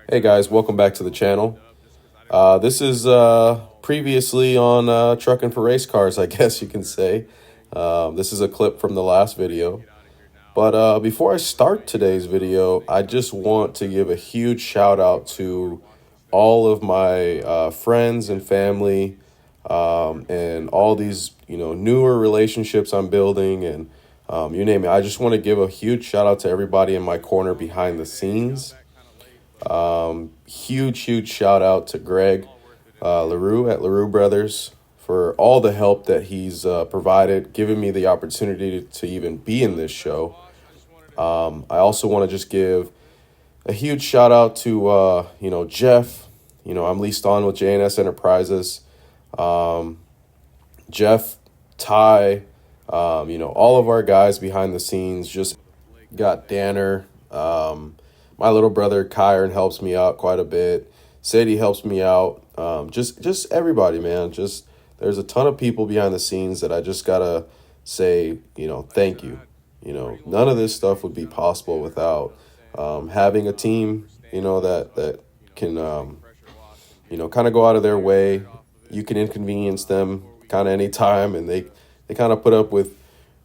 Hey guys, welcome back to the channel. This is previously on Trucking for Race Cars, I guess you can say. This is a clip from the last video. But before I start today's video, I just want to give a huge shout out to all of my friends and family, and all these newer relationships I'm building, and you name it. I just want to give a huge shout out to everybody in my corner behind the scenes. Huge shout out to Greg LaRue at LaRue Brothers for all the help that he's provided, giving me the opportunity to even be in this show. I also want to just give a huge shout out to Jeff. I'm leased on with JNS Enterprises. Jeff, Ty, all of our guys behind the scenes. Just got Danner. My little brother Kyron helps me out quite a bit. Sadie helps me out. Just everybody, man. Just there's a ton of people behind the scenes that I just gotta say, thank you. None of this stuff would be possible without having a team, that can, kind of go out of their way. You can inconvenience them kind of anytime, and they kind of put up with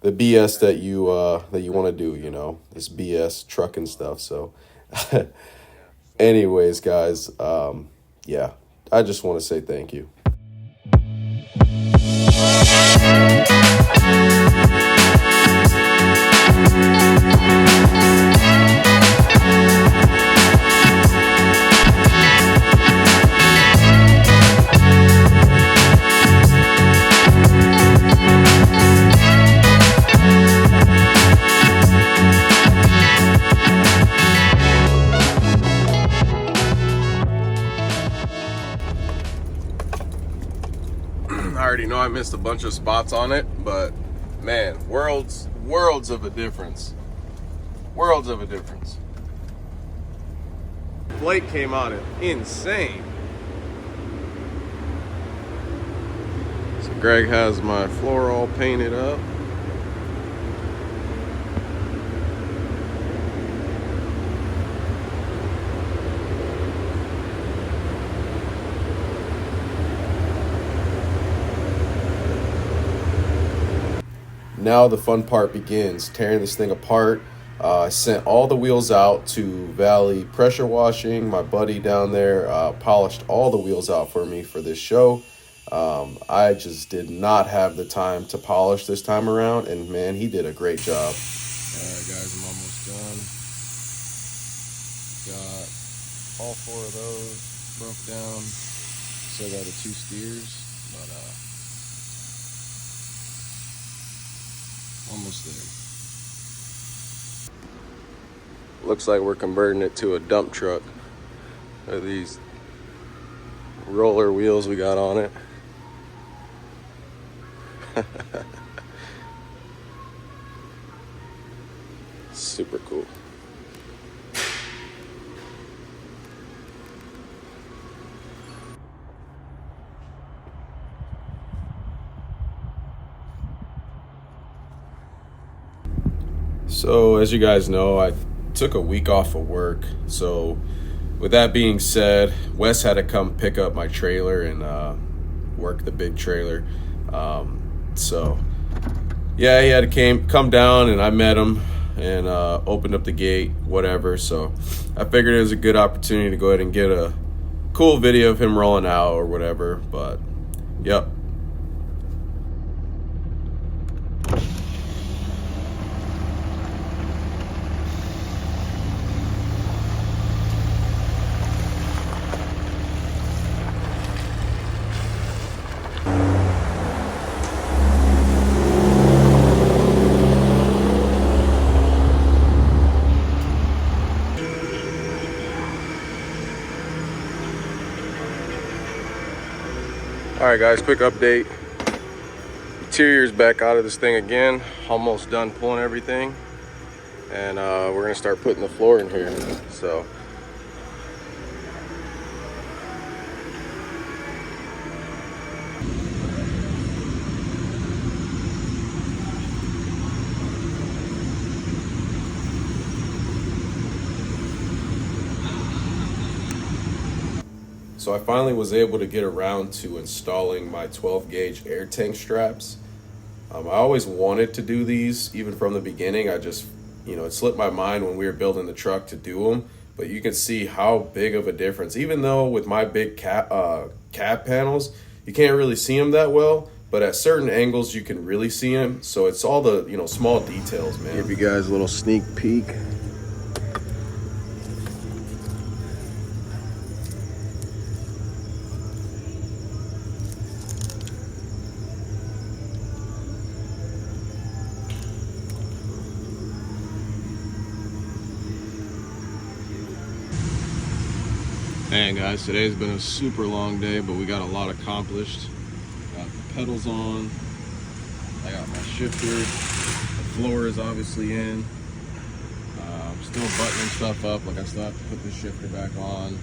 the BS that you want to do, this BS trucking stuff. So anyways, guys, yeah, I just want to say thank you. I already know I missed a bunch of spots on it, but man, worlds of a difference. Worlds of a difference. Blake came on it insane. So Greg has my floor all painted up. Now the fun part begins, tearing this thing apart. I sent all the wheels out to Valley Pressure Washing. My buddy down there polished all the wheels out for me for this show. I just did not have the time to polish this time around, and man, he did a great job. All right, guys, I'm almost done. Got all four of those broke down. Still got the two steers, but almost there. Looks like we're converting it to a dump truck. These roller wheels we got on it. Super cool. So as you guys know, I took a week off of work. So with that being said, Wes had to come pick up my trailer and work the big trailer. So yeah, he had to come down, and I met him and opened up the gate, whatever. So I figured it was a good opportunity to go ahead and get a cool video of him rolling out or whatever. But yep. All right, guys, quick update. Interior's back out of this thing again. Almost done pulling everything. And we're gonna start putting the floor in here. So So I finally was able to get around to installing my 12 gauge air tank straps. I always wanted to do these even from the beginning. I just, it slipped my mind when we were building the truck to do them. But you can see how big of a difference. Even though with my big cab panels, you can't really see them that well. But at certain angles, you can really see them. So it's all the, small details, man. Give you guys a little sneak peek. Man, guys, today's been a super long day, but we got a lot accomplished. Got the pedals on. I got my shifter. The floor is obviously in. I'm still buttoning stuff up. Like, I still have to put the shifter back on.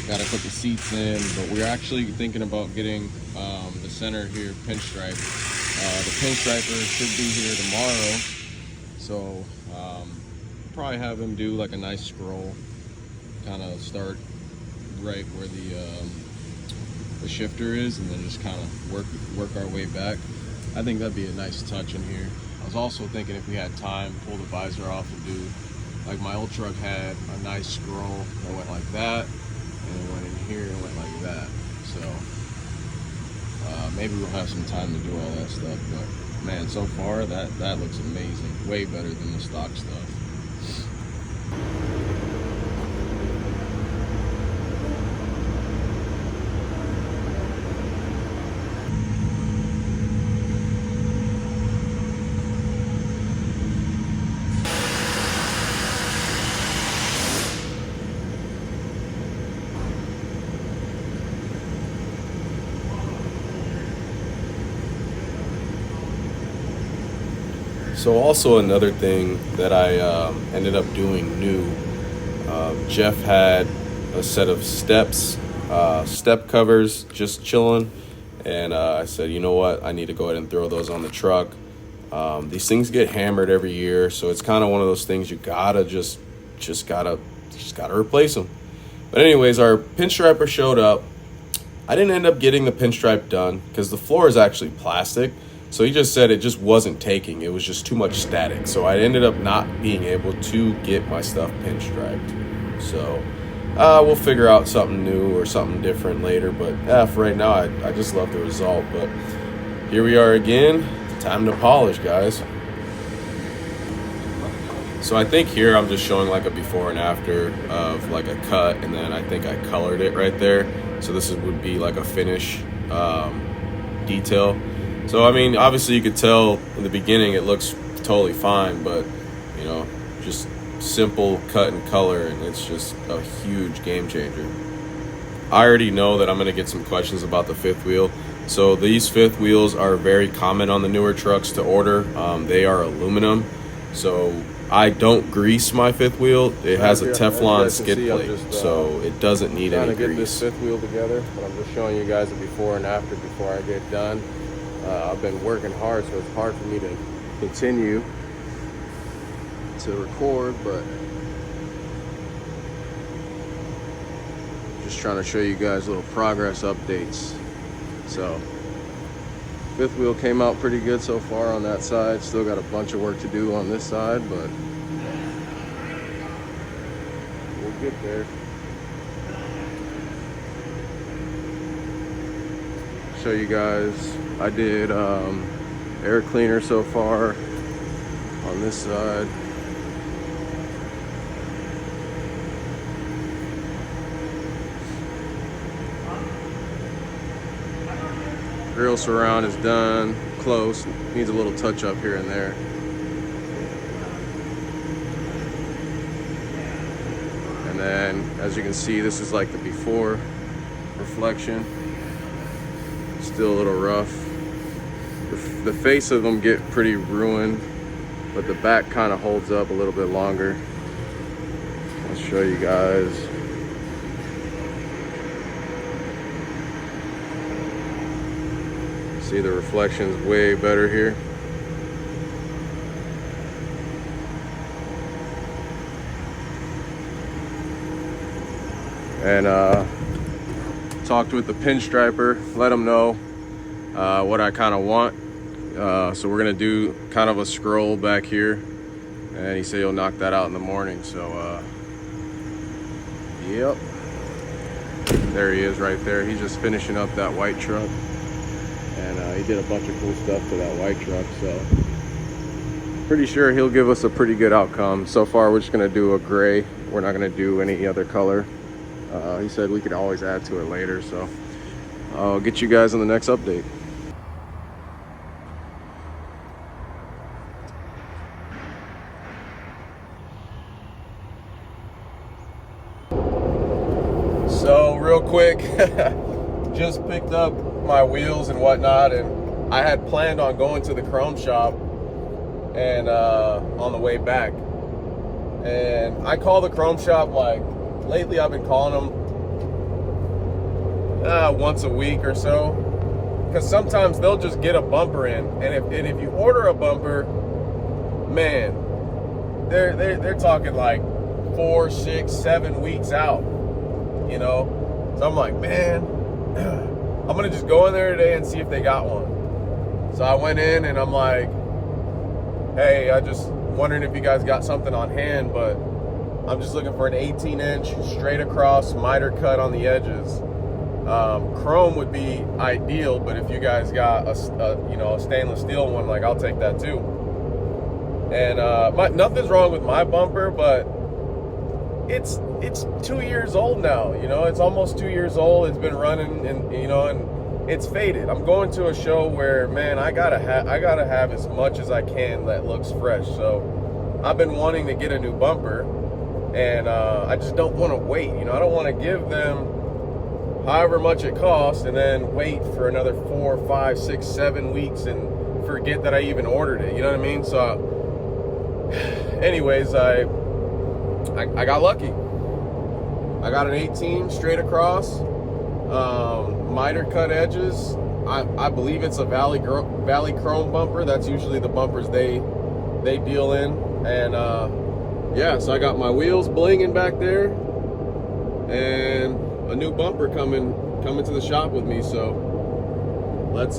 Got to put the seats in, but we're actually thinking about getting the center here pinstripe. The pinstriper should be here tomorrow, so probably have him do like a nice scroll. Kind of start right where the shifter is, and then just kind of work our way back. I think that'd be a nice touch in here. I was also thinking if we had time, pull the visor off and do like my old truck had a nice scroll that went like that, and it went in here and went like that. So maybe we'll have some time to do all that stuff. But man, so far that looks amazing. Way better than the stock stuff. So also another thing that I ended up doing new, Jeff had a set of step covers just chilling, and I said, you know what, I need to go ahead and throw those on the truck. These things get hammered every year, so it's kind of one of those things you gotta just gotta replace them. But anyways, our pinstriper showed up. I didn't end up getting the pinstripe done because the floor is actually plastic. So he just said it just wasn't taking. It was just too much static. So I ended up not being able to get my stuff pinstriped. So we'll figure out something new or something different later. But for right now, I just love the result. But here we are again. Time to polish, guys. So I think here I'm just showing like a before and after of like a cut. And then I think I colored it right there. So this would be like a finish detail. So, I mean, obviously you could tell in the beginning it looks totally fine, but, just simple cut and color, and it's just a huge game changer. I already know that I'm going to get some questions about the fifth wheel. So these fifth wheels are very common on the newer trucks to order. They are aluminum. So I don't grease my fifth wheel. It has a Teflon skid plate, so it doesn't need any grease. Trying to get this fifth wheel together, but I'm just showing you guys the before and after before I get done. I've been working hard, so it's hard for me to continue to record, but just trying to show you guys little progress updates. So fifth wheel came out pretty good so far on that side. Still got a bunch of work to do on this side, but we'll get there. Show you guys, I did air cleaner so far on this side. Grill surround is done, close, needs a little touch up here and there. And then, as you can see, this is like the before reflection. Still a little rough. The face of them get pretty ruined, but the back kind of holds up a little bit longer. I'll show you guys. See, the reflection's way better here. And talked with the pinstriper, let him know what I kind of want. So we're gonna do kind of a scroll back here, and he said he'll knock that out in the morning. So yep, there he is right there. He's just finishing up that white truck, and he did a bunch of cool stuff to that white truck. So pretty sure he'll give us a pretty good outcome. So far we're just gonna do a gray. We're not gonna do any other color. He said we could always add to it later, so I'll get you guys on the next update. So real quick, just picked up my wheels and whatnot, and I had planned on going to the chrome shop and on the way back. And I call the chrome shop, like, lately I've been calling them once a week or so, because sometimes they'll just get a bumper in, and if you order a bumper, man, they're talking like 4, 6, 7 weeks out, you know. So I'm like, man, I'm gonna just go in there today and see if they got one. So I went in and I'm like, hey, I just wondering if you guys got something on hand, but I'm just looking for an 18-inch straight across miter cut on the edges. Chrome would be ideal, but if you guys got a stainless steel one, like, I'll take that too. And nothing's wrong with my bumper, but it's 2 years old now. You know, it's almost 2 years old. It's been running, and and it's faded. I'm going to a show where, man, I gotta have as much as I can that looks fresh. So I've been wanting to get a new bumper, and I just don't want to wait. You know, I don't want to give them however much it costs and then wait for another 4, 5, 6, 7 weeks and forget that I even ordered it. You know what I mean? So anyways, I got lucky. I got an 18 straight across, miter cut edges. I believe it's a Valley Chrome bumper. That's usually the bumpers they deal in. And yeah, so I got my wheels blinging back there, and a new bumper coming to the shop with me. So let's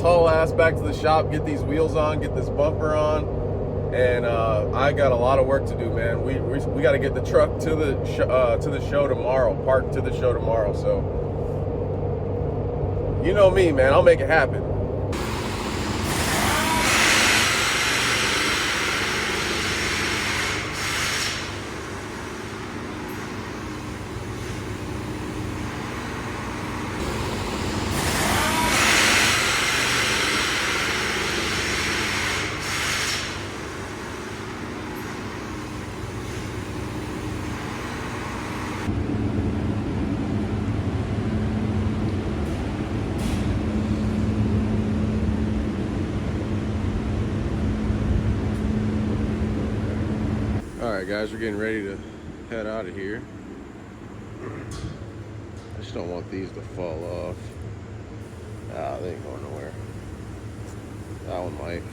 haul ass back to the shop, get these wheels on, get this bumper on, and I got a lot of work to do, man. We got to get the truck to the show tomorrow, parked to the show tomorrow. So you know me, man, I'll make it happen. Alright guys, we're getting ready to head out of here. I just don't want these to fall off. They ain't going nowhere. That one might.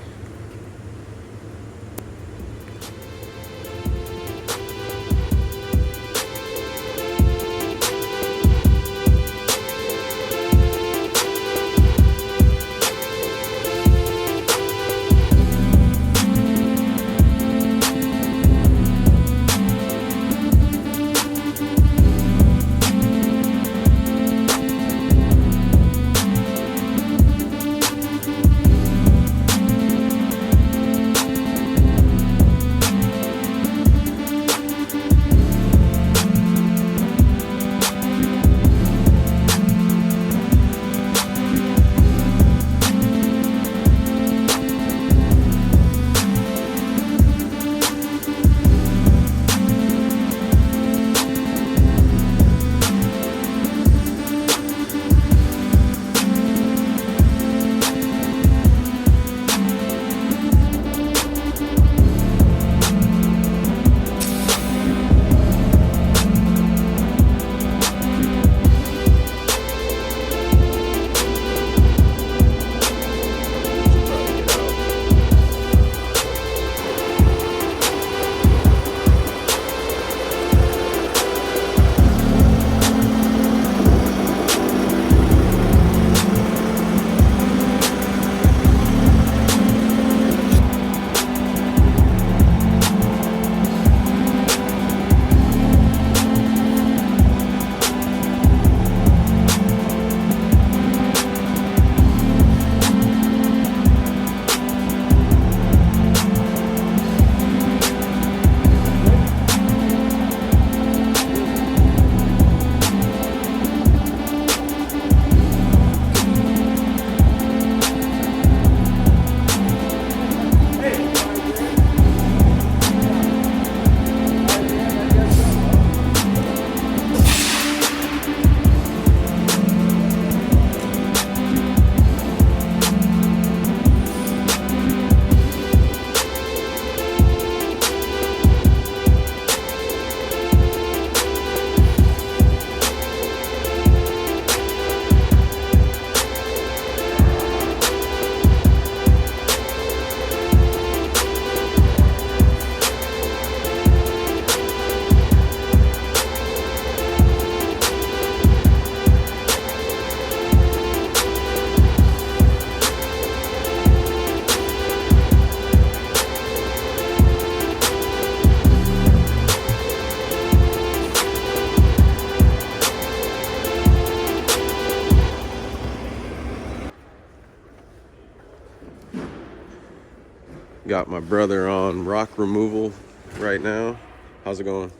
Got my brother on rock removal right now. How's it going?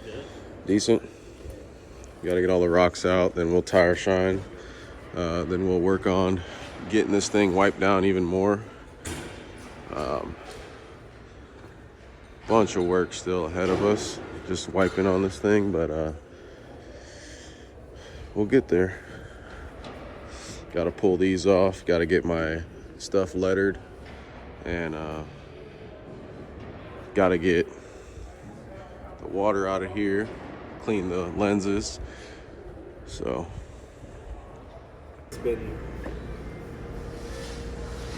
Good. Decent. We got to get all the rocks out, then we'll tire shine. Then we'll work on getting this thing wiped down even more. Bunch of work still ahead of us, just wiping on this thing, but we'll get there. Got to pull these off, got to get my stuff lettered, and got to get the water out of here, clean the lenses. So It's been.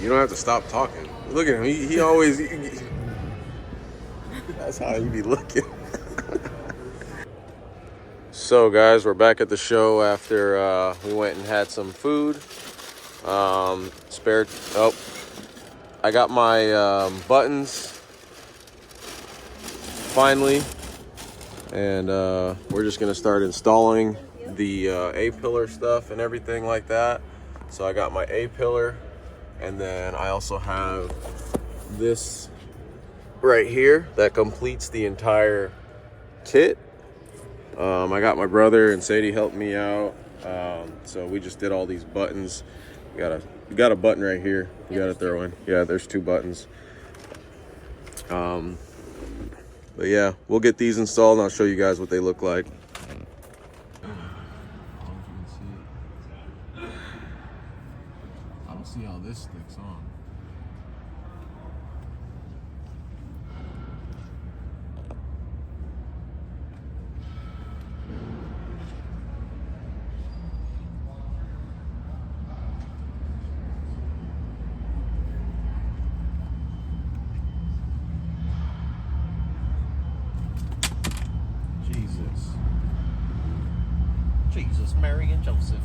you don't have to stop talking. Look at him. He always. That's how he be looking. So, guys, we're back at the show after we went and had some food. I got my buttons finally, and we're just gonna start installing the A-pillar stuff and everything like that. So I got my A-pillar, and then I also have this right here that completes the entire kit. I got my brother and Sadie helped me out, so we just did all these buttons. We got a button right here. You got to throw in. Yeah, there's 2 buttons. But yeah, we'll get these installed and I'll show you guys what they look like. I don't see how this sticks on. Jesus, Mary, and Joseph.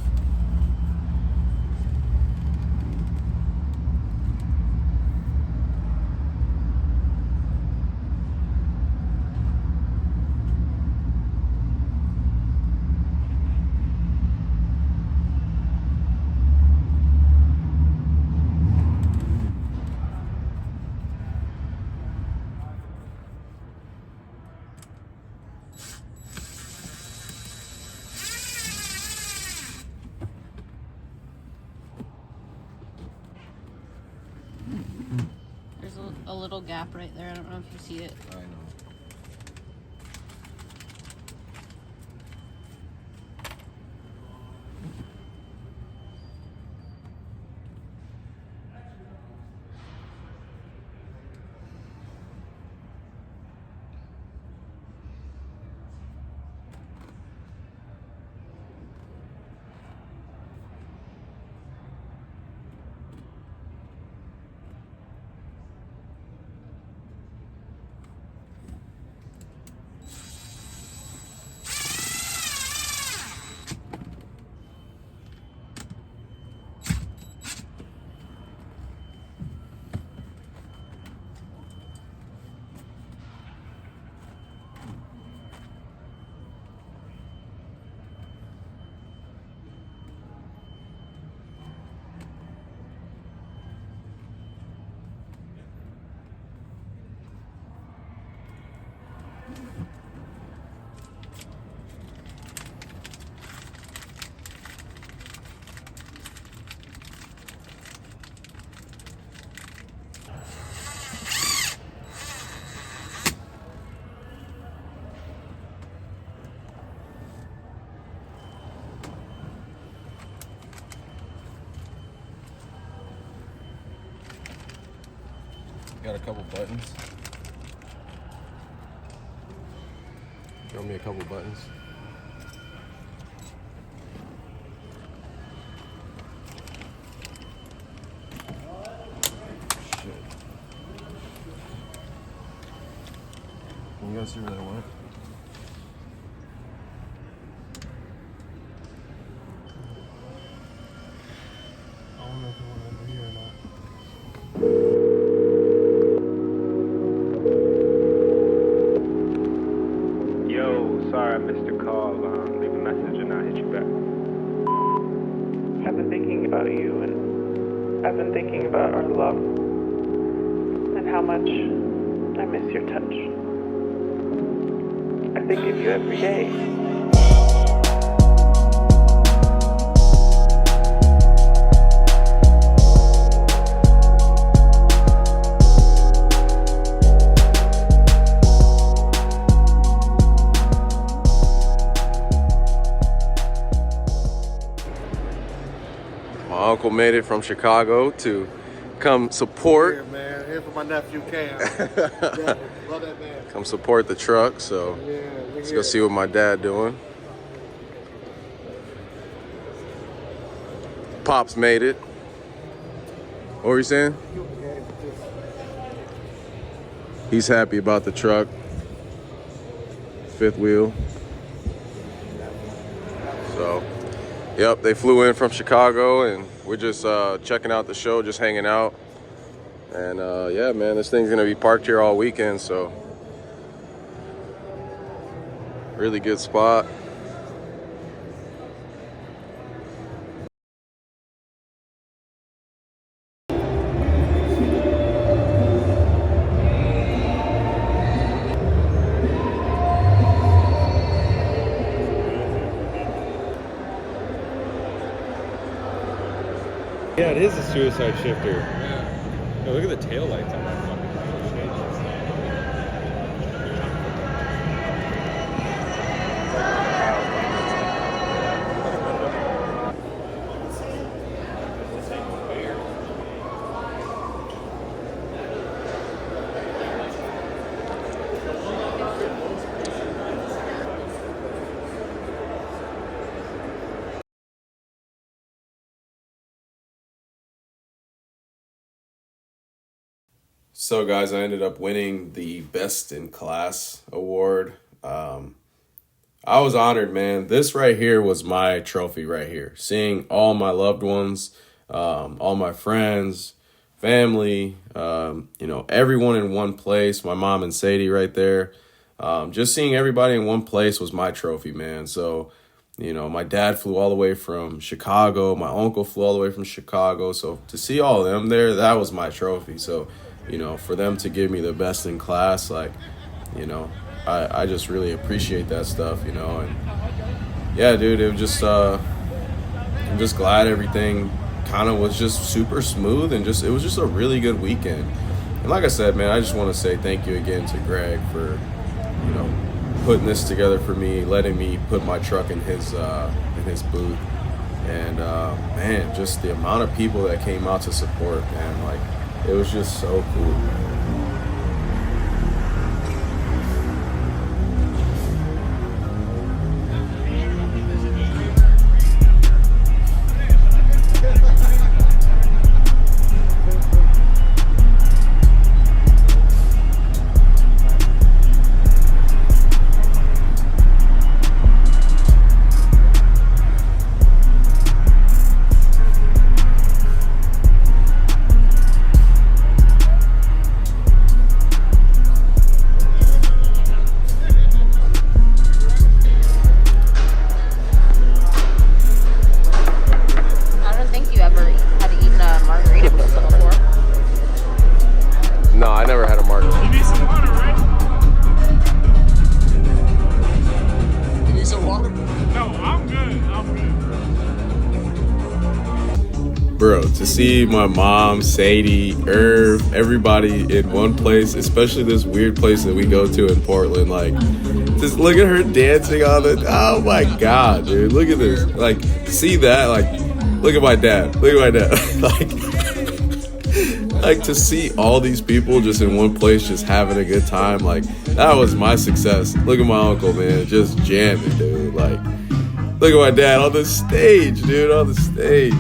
There's a little gap right there. I don't know if you see it. I know. Got a couple buttons. Show me a couple buttons. Shit. Can you guys see where that went? I don't know if it went over here or not. Yo, sorry I missed your call. Leave a message and I'll hit you back. I've been thinking about you and I've been thinking about our love. how much I miss your touch. I think of you every day. My uncle made it from Chicago to come support. Here, man. Here for my nephew Cam. Love that man. Come support the truck. So Yeah, let's go see what my dad doing. Pops made it. What were you saying? He's happy about the truck. Fifth wheel. So, yep, they flew in from Chicago and we're just checking out the show, just hanging out. And yeah, man, this thing's gonna be parked here all weekend, so really good spot. Yeah, it is a suicide shifter. Yeah. Yo, look at the tail lights on that fucking So, guys, I ended up winning the Best in Class award. I was honored, man. This right here was my trophy right here. Seeing all my loved ones, all my friends, family, everyone in one place. My mom and Sadie right there. Just seeing everybody in one place was my trophy, man. So, my dad flew all the way from Chicago. My uncle flew all the way from Chicago. So to see all of them there, that was my trophy. So, for them to give me the Best in Class, like, I just really appreciate that stuff, and yeah, dude, it was just, I'm just glad everything kind of was just super smooth and it was just a really good weekend. And like I said, man, I just want to say thank you again to Greg for, putting this together for me, letting me put my truck in his booth. And, man, just the amount of people that came out to support, man, like, it was just so cool. I don't think you ever had eaten a margarita pizza before. No, I never had a margarita. You need some water, right? You need some water? No, I'm good. Bro, to see my mom, Sadie, Irv, everybody in one place, especially this weird place that we go to in Portland, like, just look at her dancing on it. Oh my God, dude, look at this. Like, see that? Like, look at my dad. Like to see all these people just in one place, just having a good time, like, that was my success. Look at my uncle, man, just jamming, dude. Like, look at my dad on the stage, dude, on the stage.